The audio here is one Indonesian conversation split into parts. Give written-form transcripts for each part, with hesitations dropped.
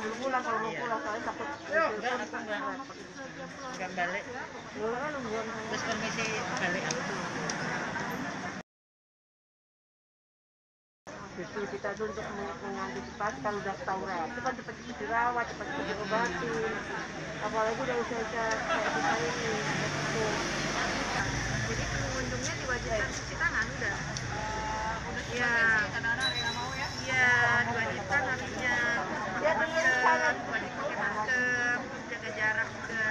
belum pulang, kalau mau pulang soalnya takut. Enggak balik. Terus permisi balik aku. Justru kita tuh untuk mengantisipasi kalau udah tahu cepat dirawat, cepat diobatin. Apalagi udah usia-usia kayak kita ini. Jadi pengunjungnya diwajibkan cuci tangan udah. Iya. Iya, diwajibkan harusnya wajib pakai masker, jaga jarak juga.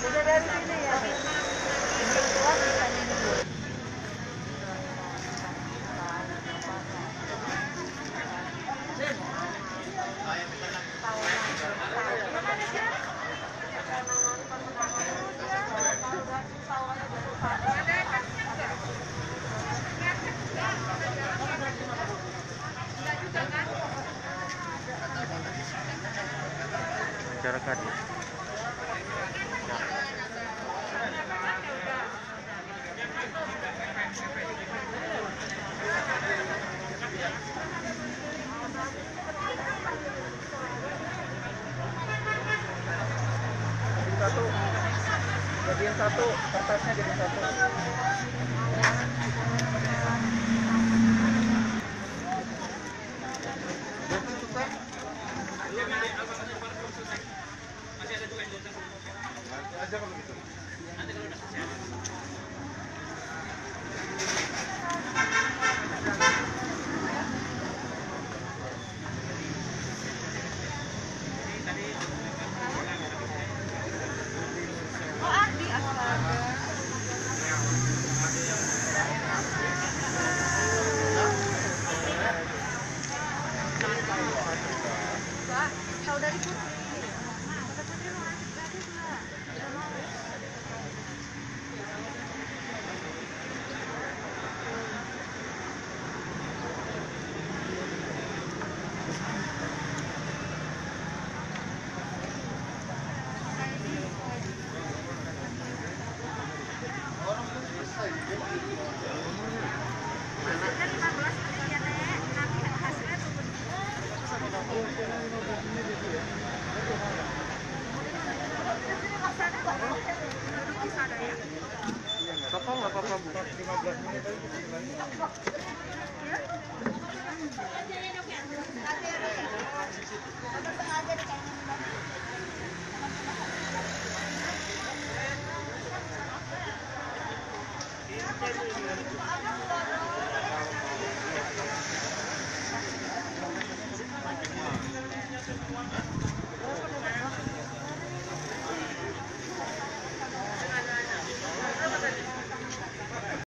Udah dari sini ya. Masyarakat. Satu, jadiin satu, kertasnya jadi satu. Aja kalau gitu. Nanti kalau udah selesai. Saudari Putri. Putri mau ngasih gratis lah. Udah mau. Maksudnya 15 menit ya, Nek. Nanti hasilnya tunggu. Apa nggak apa-apa Bu? 15 menit aja kita